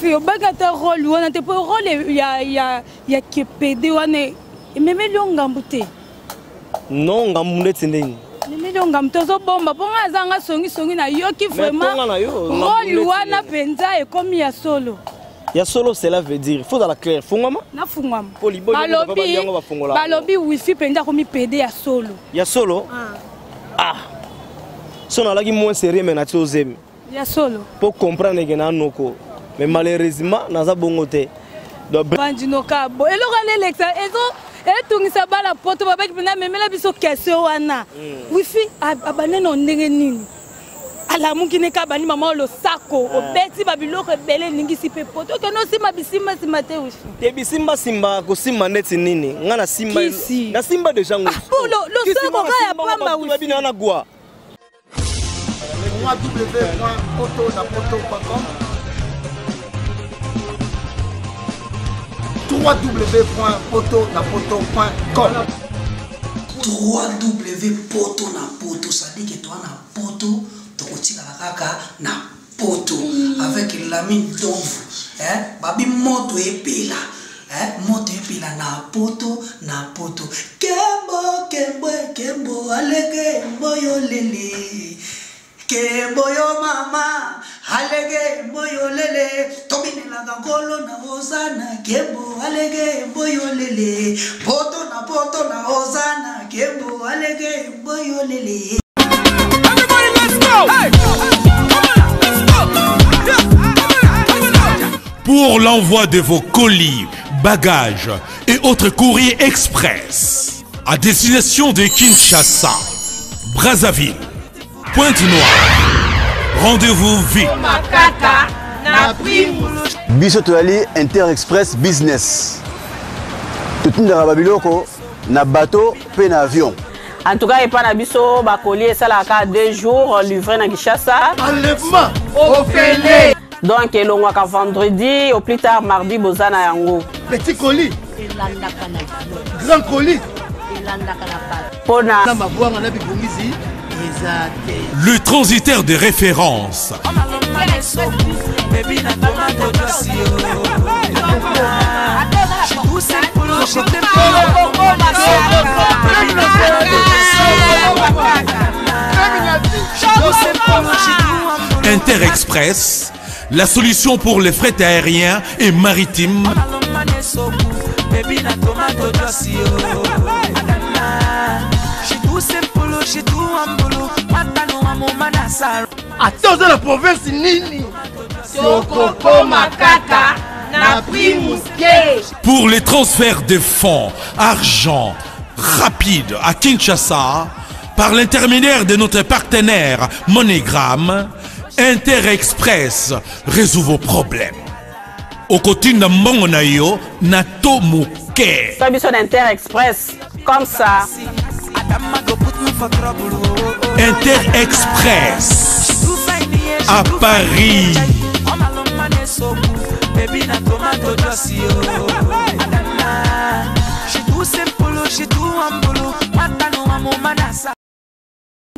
wifi obagata rôle wana te po rôle ya kepede wana ememeli yo ngambu te non ngambu neti ndenge ememeli yo ngambu te ozobomba mpo nga azanga songisongi na yoki vraiment rôle wana mpenza ekomi ya solo. Ya solo cela veut dire il faut dans la claire fungama na fungama balobi wifi mpenza komi pede ya solo ya solo so na laki moins sérieux mais na ti ozemi ya solo pour comprendre que na noko mais malheureusement naza bongo te bandinoka bo eloko lelexa etungisa bala poto babaki pena memela biso question wana wifi abaneno ndenge nini alamuki ne kabani mama lo sako obeti babiloko ebele ningisi pe poto ke no sima bisimba sima te wifi te bisimba simba ko simba neti nini ngana simba na simba deja ngo lo sako ka ya pamba wifi babina na gwa www.poto.com www.poto.com www.poto, ça dit que toi na poto tokotika kaka na poto avec l'ami d'ombre babi moto epela moto epela na poto kembo alege mboyo lele kembo yo mama alege mboyo lele tobine la gangolo na ozana kembo alege mboyo lele poto na ozana kembo alege mboyo lele. Everybody let's go! Hey! Pour l'envoi de vos colis, bagages et autres courriers express à destination de Kinshasa, Brazzaville, Pointe-Noire, rendez-vous vite. Biso toali Inter-Express Business. Tout na babiloko na bateau pe na avion. En tout cas, il n'y a pas de bakoli, ça a 2 jours livré dans Kinshasa. Enlèvement au Félé. Donc, il y a vendredi, au plus tard mardi, Bozana Yango. Petit colis. Grand colis. Le transitaire de référence. Inter-Express, la solution pour les frais aériens et maritimes. Attends, la province nini. Pour les transferts de fonds, argent rapide à Kinshasa, par l'intermédiaire de notre partenaire MoneyGram, Inter-Express résout vos problèmes. Au côté de Mongonayo, Nato Mouké. Inter-Express, comme ça. Inter-Express à Paris.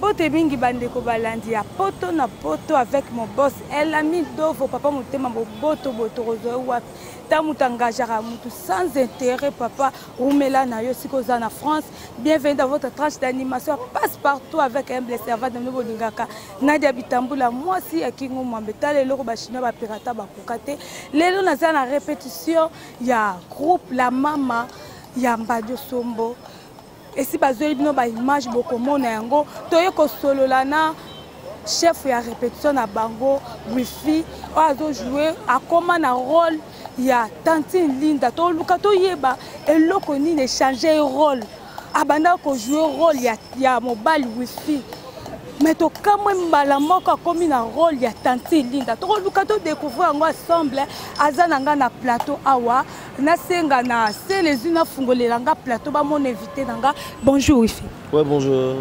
Bote bingi bandeko balandi ya poto na poto avec mon boss Elami Dovo papa motema boto rozo wapi tamuta ngajara mutu sans intérêt papa rumela na yo sikoza na France. Bienvenue dans votre tranche d'animation passe partout avec un blessé avant de nous lingaka Nadia Bitambula moi si akingo mwambeta lelo ko bashino ba pirata ba kokate lelo naza na répétition ya groupe la mama ya Mbadio Sombo. Et si bazoli bino ba image boko mona yango toye ko solola na chef ya répétition na bango wifi azo jouer akoma na rôle ya Tantine Linda to luka to yeba eloko ni ne changer rôle abanda ko jouer rôle ya mobile wifi mais to kamwe mbala moko akomi na rôle ya Tantine Linda to luka to découvrir ngo ensemble azana nga na plateau awa na senga na les une fungolela nga plateau ba mon invité nanga bonjour wifi. Ouais bonjour.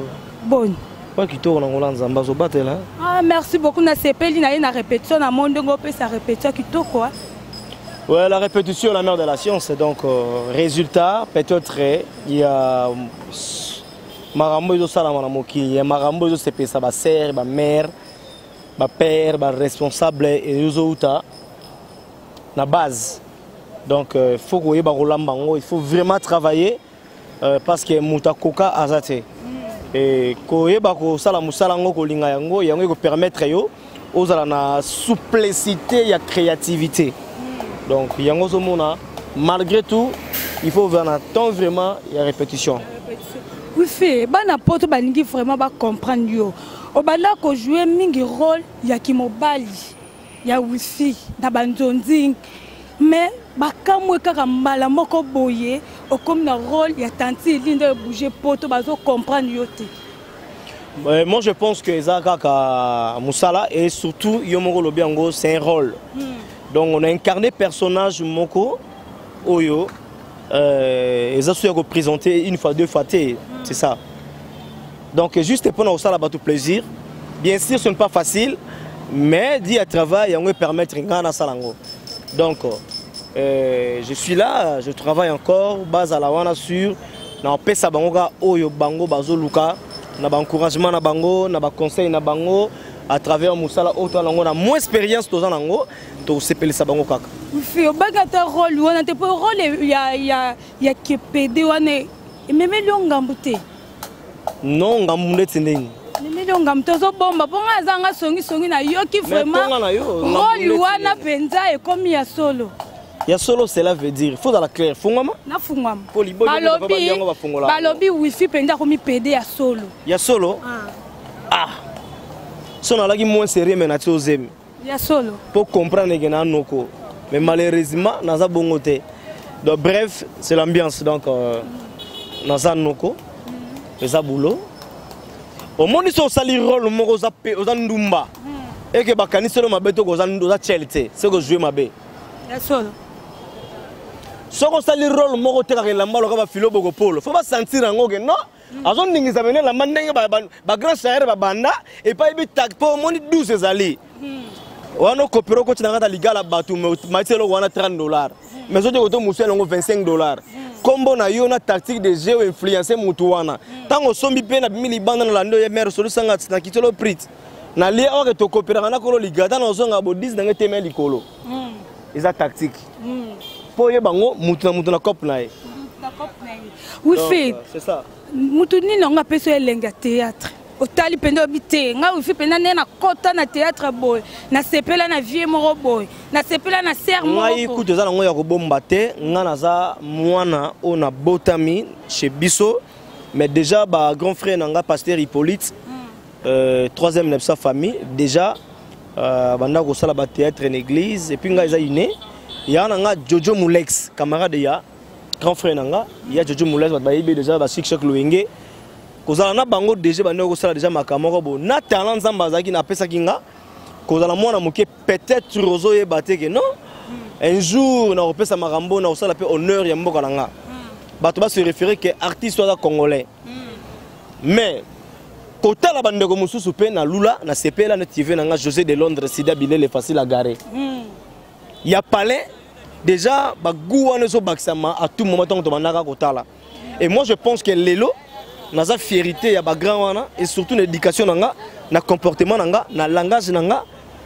Bonne. Pas qui tourne en Hollande Zamba zo batela. Ah merci beaucoup na sepeli na répétition na monde ngo pe sa répétition qui to quoi. Ouais, la répétition est la mère de la science. Donc, résultat, peut-être, il y a Marambo de Salamamoki, il y a Marambo de CP, ça va ser, ma mère, ma père, ma responsable et les autres. na base. Donc il faut il faut vraiment travailler parce que mutakoka azate. Et koyeba ko sala musala ngo ko linga yango yango ko permettre yo ozala na souplicité ya créativité. Donc yango zomona malgré tout il faut attendre vraiment la répétition. Oui fait bana poto balingi vraiment ba comprendre yo. Obala ko jouer mingi rôle ya kimobali ya wifi na banzonzing mais bakamwe kaka mbala moko boye comme na rôle ya tanti linde bouger poto bazo comprendre yo te. Moi je pense que Ezaka Moussala et surtout Yomoko Lobiango c'est un rôle. Donc on a incarné personnage Moko Oyo Ezasu a représenté une fois deux fois c'est ça. Donc juste pour nous ça là tout plaisir. Bien sûr ce n'est pas facile mais dit à travail on va permettre ngana salango. Donc je suis là, je travaille encore base à la wana sur na pesa bangoga oyo bango bazo luka na ba encouragement na bango na ba conseil na bango à travers Moussala auto nango na moins expérience to zanango to sepelisa bango kaka. Oui, au bagata rôle wana te pour rôle ya kepede wana meme longambuté. Non ngamune tsendeni. Meme longambuté zo bomba ponga zanga songi na yoki vraiment. Rôle wana penza e comme ya solo. Ya solo cela veut dire faut dans la clair fungama na fungama balobi wifi penza komi pede ya solo ya solo so na lagi moins sérieux mais na tozem ya solo pour comprendre que na noko mais malheureusement naza bongote donc bref c'est l'ambiance donc naza noko eza boulot au monde so sali rôle moko za ndumba et que bakanisi lo mabeto ko za chelte c'est que jouer mabe ya solo. Si on a le rôle moko te ka lamba lo ka filo boko polo faut pas sentir ngo que non azon ndingisa bene la mandenge ba grand frère ba banda et pas ibi tak po moni 12 ezali wana kopero ko tinanga ta ligala batu maitelo wana $30 mais zo de to muselo ngo $25 kombo na yo na tactique de jeu influencer mutu wana tango sombi pe na bimili banda na lando ya mère solo sanga na kitelo prit na lia o ke to kopera na ko ligata na zonga bo 10 na ngete meli kolo eza tactique pour y bango mutu na cop na oui fait c'est ça mutu ni nga peso elenga théâtre otali pendo bité nga oui penda na kota na théâtre boy na sepela na vie moko boy na sepela na serre moko ngai kutu za ngo ya ko bomba te nga naza mwana ona botami chez biso mais déjà ba grand frère nanga pasteur Hippolyte troisième de sa famille déjà banda ko sala ba théâtre en église et puis nga za iné ya nanga Jojo Moulex camarade ya grand frère nanga ya Jojo Moulex ba ibe déjà ba sik chaque loenge kozala na bango déjà banda ko sala déjà makamoko bo na talent nzamba zaki na pesa kinga kozala mwana moke peut-être rozo ye bateke non un jour na repesa makambo na osala pe honneur ya mboka nanga bato ba se référer que artiste soit congolais mais kota la bande ko mususu pe na lula na sepela na TV nanga José de Londres Sida Bilele facile à garer. Il y a palais déjà bagouane so baksama à tout moment to manaka kotala. Et moi je pense que lelo naza fierté ya ba grand wana et surtout l'éducation nanga na comportement nanga na langage nanga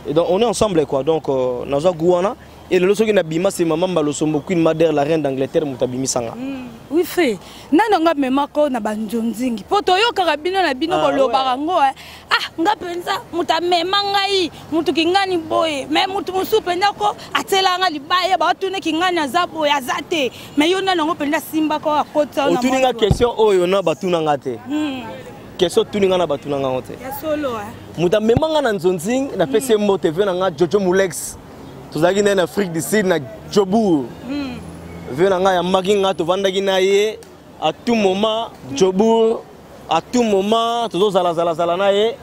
et donc on est ensemble quoi donc naza gouana et lelo soki na bima c'est maman Balosombo Queen Mother la reine d'Angleterre mutabimi sanga. Oui fait nananga memako na banjonzingi poto yo karabino na bino kolobaka ngo nga penza mutamema ngai mutu kingani boye mais mutu musu penza ko atelanga libaya ba tune kingani azabo ya zate mais yo nango penza simba ko akota na otuninga question oyo na batuna ngate question tuninga na batuna ngote ya solo mutamema nga na nzonzing na pese mo TV na nga Jojo Moulex tozaki na Afrique du Sud na Jobour venanga ya makinga to vandaki na ye à tout moment Jobour à tout moment tozo zala na ye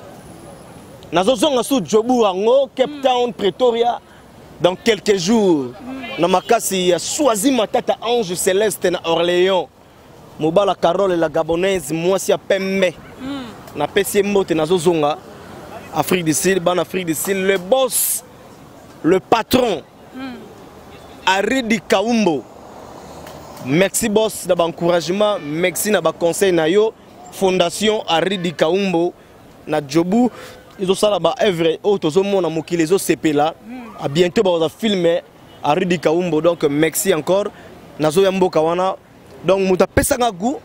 nazozonga sous Jobour ango Cape Town Pretoria dans quelques jours na makasi ya Swazi Matata Ange Céleste na Orléans mobala Carole la gabonaise moi si a pembe na pesi mbote nazozonga Afrique du Sud ban Afrique du Sud le boss le patron Aridi Kaumbo. Merci boss d'abord encouragement, merci na ba conseil na yo fondation Aridi Kaumbo na Jobu ils ont ça là-bas œuvre autour mona mokili zo sepela à bientôt ba filmer à Rudi Kaumbo, donc merci encore. Nazo Yambo Kawana, donc Mouta Pesanga Gou,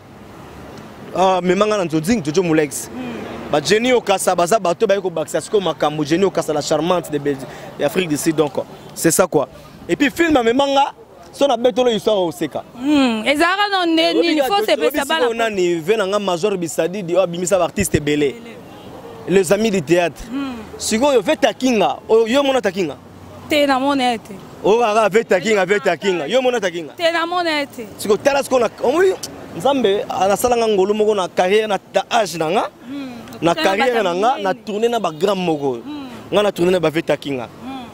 mais Mangana Nzoding, Jojo Moulex. Bah, Jenny Okasa, Baza, Bato, Bayoko Baxasco, Makambo, Jenny Okasa, la charmante de l'Afrique du Sud, donc c'est ça quoi. Et puis, film à Memanga, son abeto l'histoire au Seka. Et Zara, non, il faut se faire ça. On a ni venanga major Bissadi, di Bimisa artiste belé. Les amis du théâtre. Si vous faites Takinga, yo mona Takinga. T'es dans mon été. Oh, avec Takinga, yo mona Takinga. T'es dans mon été. Si vous êtes là, ce qu'on a. Oui, Nzambe, à Salanga Ngolo, mon carrière, na âge nanga. Na carrière nanga, na tourné na ba grand mogo. Na tourné na ba fait Takinga.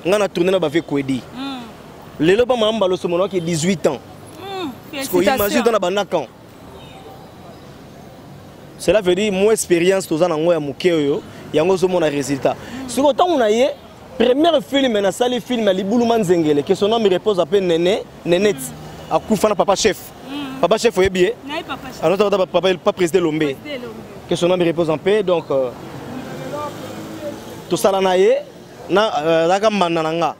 Na tourné na ba fait Kwedi. Le loba mamba lo somono qui 18 ans. Parce que imagine dans la banakan. Cela veut dire mon expérience tous en ngoya mukeyo, yango somo na résultat. Ce que tant on a yé premier film na sali film ali Boulouman Zengele que son nom me repose à peine Nenet à Koufana papa chef. Papa chef oye bien. Alors papa pas président Lombe. Que son nom me repose en paix donc tout ça na yé na la gamana nanga.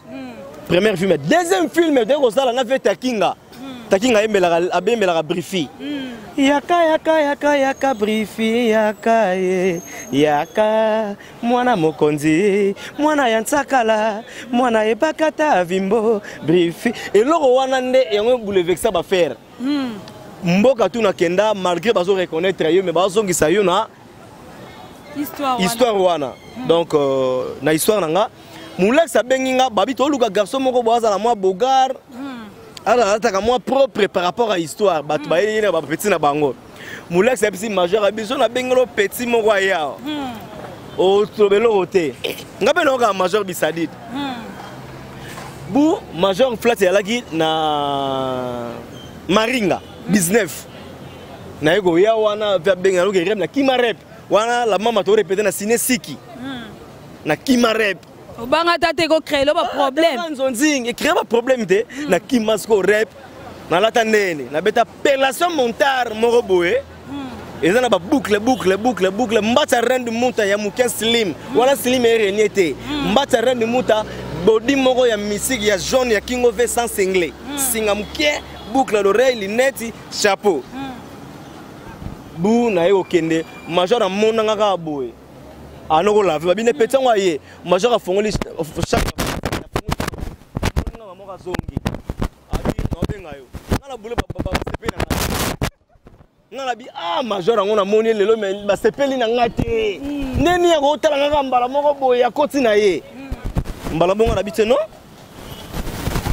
Premier film, deuxième film, on a fait Takinga. Takinga a briefé. Yaka briefé, yaka mwana mokonzi, mwana yansakala, mwana ebakata avimbo briefé. Et là on a un boulevard ça va faire. Mboka tu na kenda malgré bazo reconnaître yo mais bazo ngisa yo na histoire wana. Donc na histoire nanga Moulex a benginga babi to luka garçon moko boza la moi bogar. Alors ataka moi propre par rapport à histoire batu ba yina ba petit na bango. Moulex a petit majeur a biso na bengelo petit moko ya. O trobelo roté. Ngabe no ka majeur bisadid. Bu majeur flat ya lagi na Maringa business. Na ego ya wana va bengalo ke rep na Kimarep. Wana la mama to répéter na Ciné Siki. Na Kimarep. Obanga tate ko créer le problème. Et créer un problème de na Kimasko rep na lata nene na beta pelation montar moroboé. Et ça na ba boucle mbata rend muta ya muken slim. Wala slim est renieté. Mbata rend muta body moko ya musique ya jaune ya King of sans singlé. Singa muke boucle l'oreille lunette chapeau. Bu na yo kende major na monanga ka boé. Ah non, la vie, bien petit moi hier, major a fongoli chaque. Maman a zongi. Abi no benga yo. Na boule baba sepe na. Na bi ah major on a moni lelo mais ba sepeli na ngate. Neni ya ko tala nga mbala moko boye ya koti na ye. Mbala bonga na bi te non?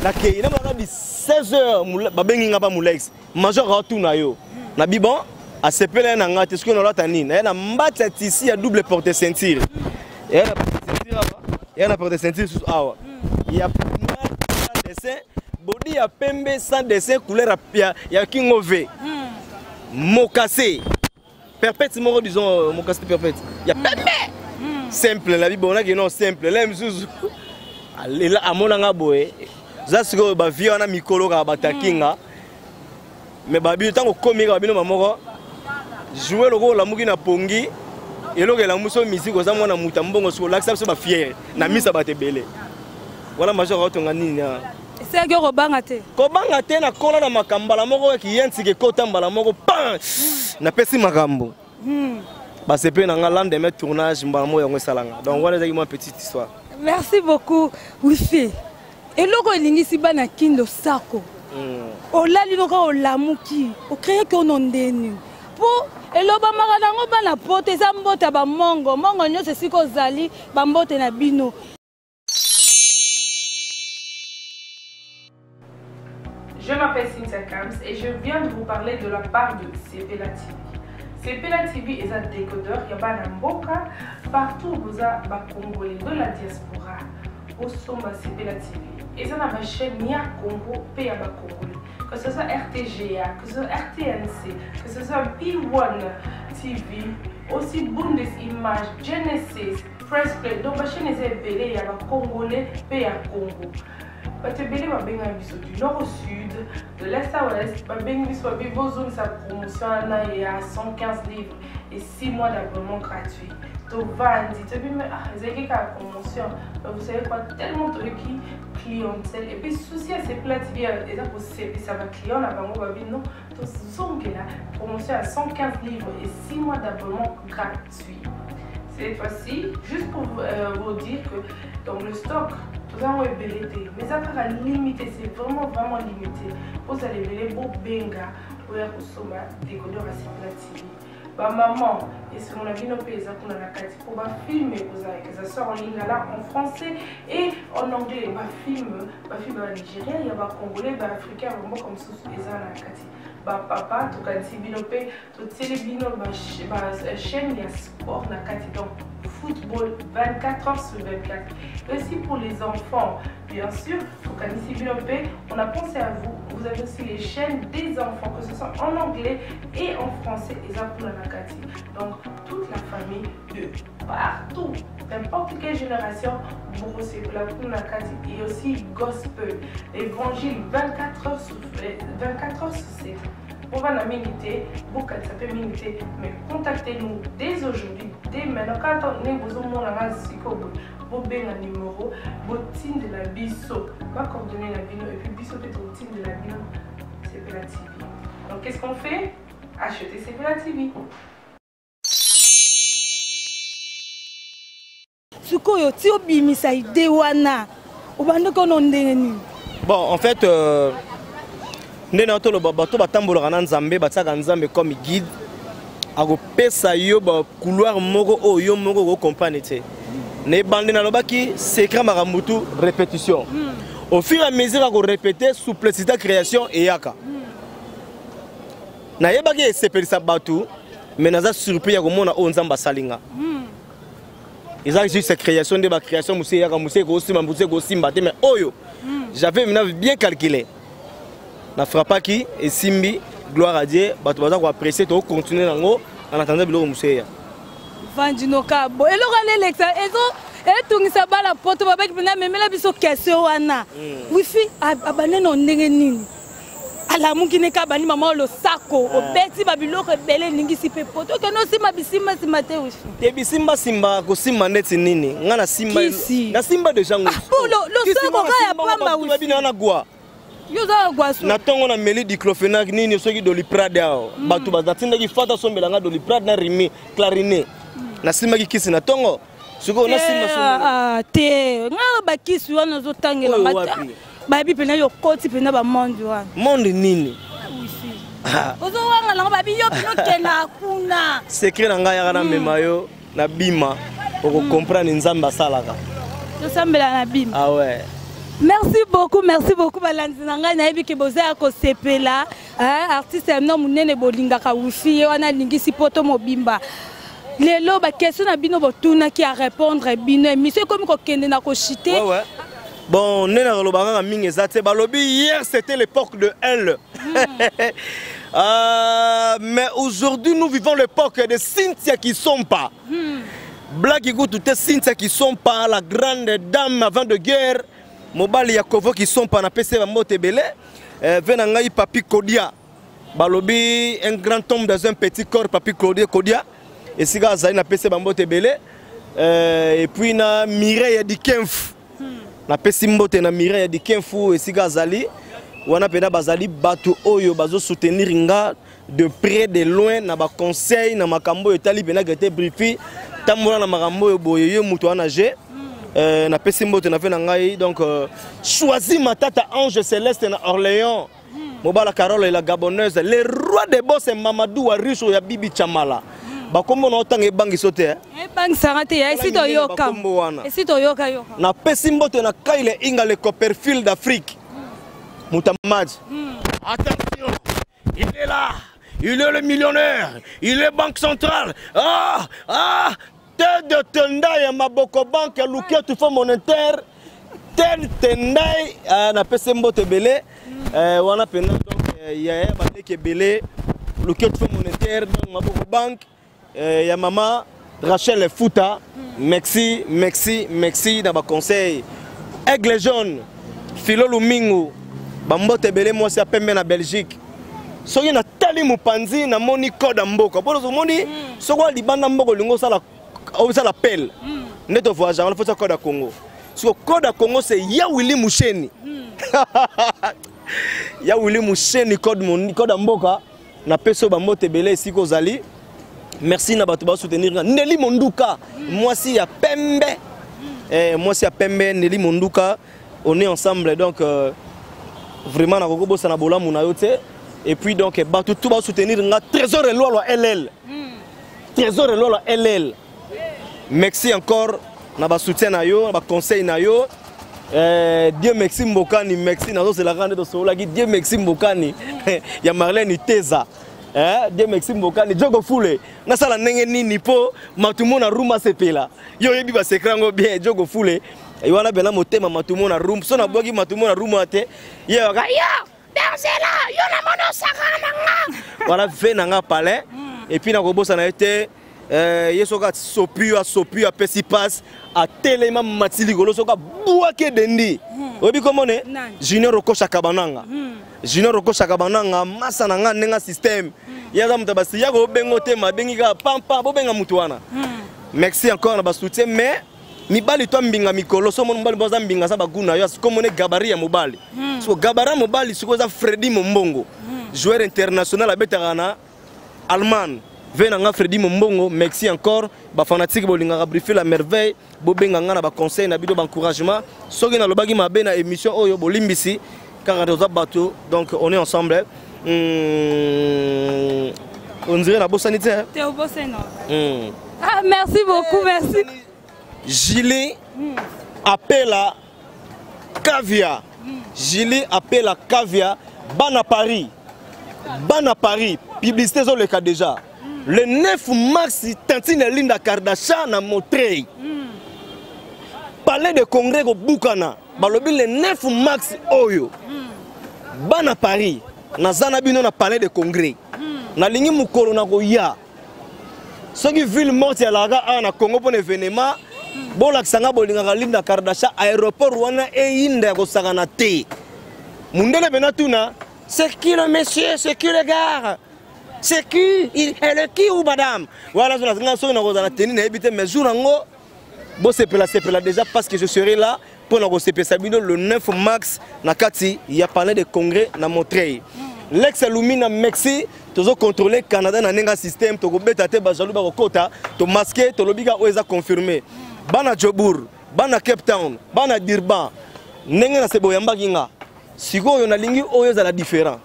La ke ina ba bi 16h ba bengi nga ba Moulex. Major a tout na yo. Na bi bon à ce pélé na ngate ce que nous l'autre nine na mbata ici à double porte ceinture et na porte ceinture là et na porte ceinture sous awa il y a dessin body ya pembe sans dessin couleur ya King of mocassé perpète mon disons mocassé perpète il y a pembe simple la vie bona que non simple là mzuzu allez là à mon nga boé ça ce que ba vie on a mikolo ka batakinga mais babi tant ko komika babino mamoko jouer le rôle la mugi na pongi et le la muso musique oza mwana muta mbongo so l'accent so ba fier na misa ba te belé voilà major otonga nini c'est que robanga te na kola na makambala moko ki yenti ke kota mbala moko pan na pesi makambo ba sepe na ngala de mettre tournage mbala moko yango salanga donc voilà une petite histoire. Merci beaucoup Wifi et loko elingisi bana kindo sako olali loko olamuki o créer que on ndeni pour eloba makanango bana pote za mbota ba mongo nyose siko zali ba mbote na bino. Je m'appelle Cynthia Kams et je viens de vous parler de la part de Sepela TV. Sepela TV est un décodeur qui a mboka partout vous a ba congolais de la diaspora au somba Sepela TV. Et ça ma chaîne Nia Congo paye à ba congolais. Que ce soit RTGA, que ce soit RTNC, que ce soit P1 TV, aussi Bundesimage, Genesis, Press Play. Donc ma chaîne est belée à ba congolais paye à Congo. Batebele va benga biso du nord au sud, de l'est à l'ouest, va benga biso va vivre zone sa promotion à 115 livres et 6 mois d'abonnement gratuit. Tovandi, tu sais, mais c'est la promotion. Vous savez quoi, tellement de clientèle. Et puis, souci à ces plats TV, ça va client, là, non, la promotion à 115 livres et 6 mois d'abonnement gratuit. Cette fois-ci, juste pour vous dire que dans le stock, nous avons ébélité. Mais ça sera limité, c'est vraiment limité. Vous allez ébéliter pour Benga, pour consommer des décodeurs à ces plats TV. Bah maman, et ce qu'on a vu nos pays, pour filmer, que ça sort en lingala en français et en anglais. Bah film en Nigérien, il y a des Congolais, des Africains, comme ça, les Kati. Bah papa, tout cas, si binopé, tout télébino, chaîne, il y a sport na Kati, donc football 24 heures sur 24. Aussi pour les enfants, bien sûr, tout cas, si binopé, on a pensé à vous. Vous avez aussi les chaînes des enfants, que ce soit en anglais et en français, et ça pour la Nakati. Donc, toute la famille de partout, n'importe quelle génération, vous recevez la pour la Nakati. Et aussi gospel, évangile 24 heures sur 7. On va la miniter, vous ça peut miniter, mais contactez-nous dès aujourd'hui, dès maintenant. Quand on est besoin vous avez un numéro, vous de la biso, va coordonner la bino et puis biso peut être de la bino, c'est la TV. Donc qu'est-ce qu'on fait? Acheter c'est la TV. Sukoyo ti obimisa ide wana obande kono ndeni. Bon en fait ndena to lo bato batambola na nzambe bataka nzambe comme guide akopesa yo ba couloir moko oyo moko ko comprendre te. Ne bande na lobaki secret maramutu répétition. Au fur et à mesure qu'on répétait souplicité création et yaka. Na yebaki sepelisa batu mais naza surpris ya komona o nzamba salinga. Ils ont juste cette création de la création musse yaka musse ko simba musse ko simba te mais oyo. J'avais maintenant bien calculé. Na frappa qui et simbi gloire à Dieu batu baza ko apprécier to continuer nango en attendant bilo musse ya. Vandinoka bo eloko l'élection et tungisa bala poto babaki pena memela biso question wana wifi abane no ndenge nini ala mukine ka bani mama lo sako obeti babiloko bele ningisi pe poto ke no sima bisima simate wifi te bisimba simba ko simba neti nini ngana simba na simba de jango lo sako ka ya pamba wifi babina na gwa yoza gwasu na tongo na meli diclofenac nini soki doliprade ao batu bazatinda ki fata sombela nga doliprade na rimi clarinet na simba ki kisi na tongo suko na simba te nga bakisi wana zo tangela mata babi pena yo koti pena ba monde wana monde nini ozo wanga la babi yo pino kena kuna secret na nga ya na mema yo na bima oko comprendre nzamba salaka to sambela na bima ah ouais. Merci beaucoup balanzi nanga na yebi ke boza ko sepela artiste no munene bolingaka wifi wana lingisi poto mobimba. Lelo ba question na bino botuna ki a répondre bino monsieur comme ko kende na ko chiter. Ouais. Bon, nena lobanga mingi ezate balobi hier c'était l'époque de elle. Mais aujourd'hui nous vivons l'époque de Cynthia qui sont pas. Black écoute toutes Cynthia qui sont pas la grande dame avant de guerre. Mobali Yakovo qui sont pas na PC ba mote belé. Venangai Papi Kodia. Balobi un grand homme dans un petit corps Papi Kodia. Et si gars na PC ba mote belé. Et puis na Mireille Dikemf. Na PC mbote na Mireille Dikemfu et si gars zali. Wana pena bazali batu oyo bazo soutenir nga de près de loin na ba conseil na makambo etali pena gete briefi. Tamola na makambo yo boye yo mutu wana je. Na pesi mbote na fe na ngai donc choisis ma tata Ange Céleste na Orléans Mobala Carole et la Gabonaise le roi des boss Mamadou Waricho ya Bibi Chamala bakombo na otanga ebangi sote ebangi sarate ya esito yoka esito yoka na pesi mbote na Kaile Inga le Copperfield d'Afrique Mutamaji attention il est là il est le millionnaire il est banque centrale de tendai maboko banque lukia tu fais monétaire tel tendai na pese mbote belé wana pena donc ya baleke belé lukia tu fais monétaire dans maboko banque ya maman Rachel Fouta merci na ba conseil aigle jaune Philo Lumingu bambote belé moi c'est pembe na Belgique soki na tali mupanzi na moni code mboka pour moni soko libanda mboko lingo sala ça l'appelle. Net of voyage, on fait ça code à Congo. Sur code à Congo, c'est Yawili Moucheni. Yawili Moucheni code mon code Mboka. Na peso bambote belé ici kozali. Merci na bato ba soutenir Nelly Monduka. Moi si ya Pembe. Moi si ya Pembe Nelly Monduka. On est ensemble donc vraiment na Congo bossa na bola muna yote. Et puis donc bato tout ba soutenir nga trésor et loi LL. Trésor et loi LL. Merci encore na ba soutien na yo, na ba conseil na yo. Dieu merci Mbokani, merci nazo c'est la grande de Sola qui Dieu merci Mbokani. Ya Marlène Teza. Dieu merci Mbokani, Jogo Fule. Na sala ndenge nini po matumo na ruma sepela. Yo yebi ba sekrango bien Jogo Fule. Yo wana bena motema matumo na room. So na bogi matumo na room ate. Yo ga yo dansela, yo na mono sakana nga. Voilà fait na nga palais et puis na kobosa na été yesoka sopu a pesipas a telema matili golo soka buake dendi obi komone Junior Okosha Kabananga Junior Okosha Kabananga masa na nga nenga system yaza mutabasi yako bengo te mabengi ka pampa bo benga mutu wana merci encore na basoutien mais mibali to mbinga mikolo so mon mbali boza mbinga sa baguna yo komone gabari ya mobali so gabara mobali siko za Freddy Mombongo joueur international abetaka na Allemagne. Venanga Freddy Mombongo, merci encore. Ba fanatique bolinga briefer la merveille, bobenga nga na ba conseil na bido ba encouragement. Soki na lobaki mabe na émission oyo bolimbisi car dans bateau donc on est ensemble. On dirait la bossanité. T'es au bosseno. Ah merci beaucoup, merci. Gilles appelle à Cavia. Gilles appelle à Cavia, Bana Paris. Bana Paris, publicité sur le cas déjà. Le 9 mars, Tantine Linda Kardashian a montré. Palais de congrès au Boukana. Le 9 mars, Oyo. Bana Paris. Na Zanabino na palais de congrès. Na lingi mukolo na goya. Soki ville morte ya laga na Congo pour événement. Bola kisanga bolinga Linda Kardashian aéroport wana e inda ko sagana te. Mundele benatuna, c'est qui le monsieur, c'est qui le gars? C'est qui? Il est le qui ou madame? Voilà, je vais tenir mes jours en haut. Bon, c'est là déjà parce que je serai là pour le 9 mars. Nakati, il y a parlé de congrès na Montreuil. L'ex-Lumina Mexi, tu as contrôlé Canada dans un système, tu as bêté Bajalou Barokota, tu as masqué, tu as l'obliga oeza confirmé. Bana Djobour, Bana Cape Town, Bana Durban, Nenga Seboyamba Ginga. Si vous avez une oeza la différent.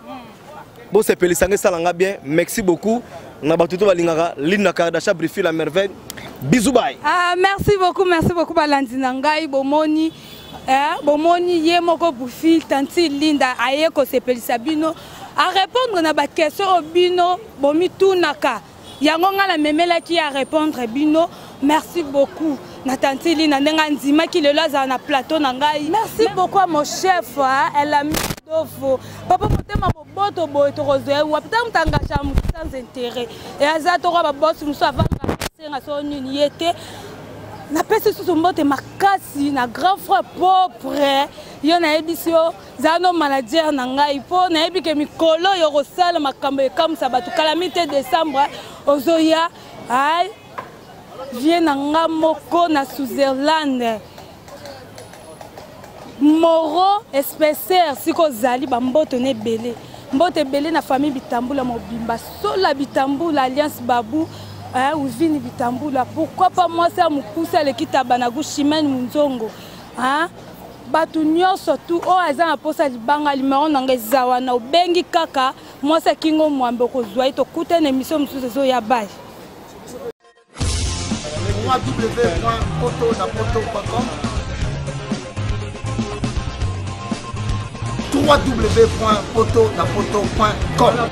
Bon, c'est Pélisangé Salanga bien. Merci beaucoup. On a battu Linda Kardashian briefer la merveille. Bisous, bye. Ah, merci beaucoup, Balandinangai, Bomoni. Bomoni, Yemoko Boufi, Tanti Linda, Ayeko, c'est Pélisabino. À répondre à la question au Bino, Bomi Tunaka. Yangonga la memela qui a répondre Bino. Merci beaucoup. Natanti Linda, Nzima qui le l'a dans plateau Nangai. Merci beaucoup à mon chef, elle a mis d'offre. Papa, boto boto rozoe ou peut-être m'engager sans intérêt et azato ba boss nous savons nga so nini yete na pesi sous mbote makasi na grand frère propre yo na ebisio zano manager na ngai po na ebike mikolo yo rosala makambo e comme ça batu calamité décembre ozoya ay vient na ngamoko na Switzerland Moro espécier siko zali ba mboto ne belé mbote belé na famille Bitambula mobimba sola Bitambula alliance Babou ou vini Bitambula pourquoi pas moi ça mukusa le kitabanagu chimene munzongo batu nyonso tu o aza na posa libanga limero na ngezawa na obengi kaka moi ça kingo mwambe ko zwa ito kuta na émission mususu zo ya bai www.poto.com www.poto.com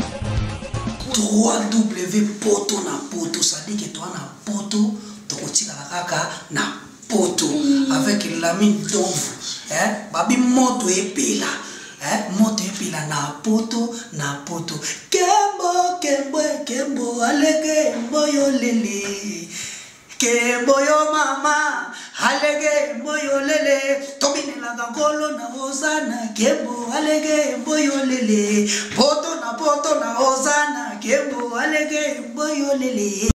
www.poto, ça dit que toi na poto, tu la kaka na poto avec l'ami d'ombre, babi moto et pila, moto et pila na poto, kembo, alege boyo lele, kembo yo mama. Alege boyo lele, tobine la gangolo na hosana, kembo alege boyo lele, poto na hosana, kembo alege boyo lele.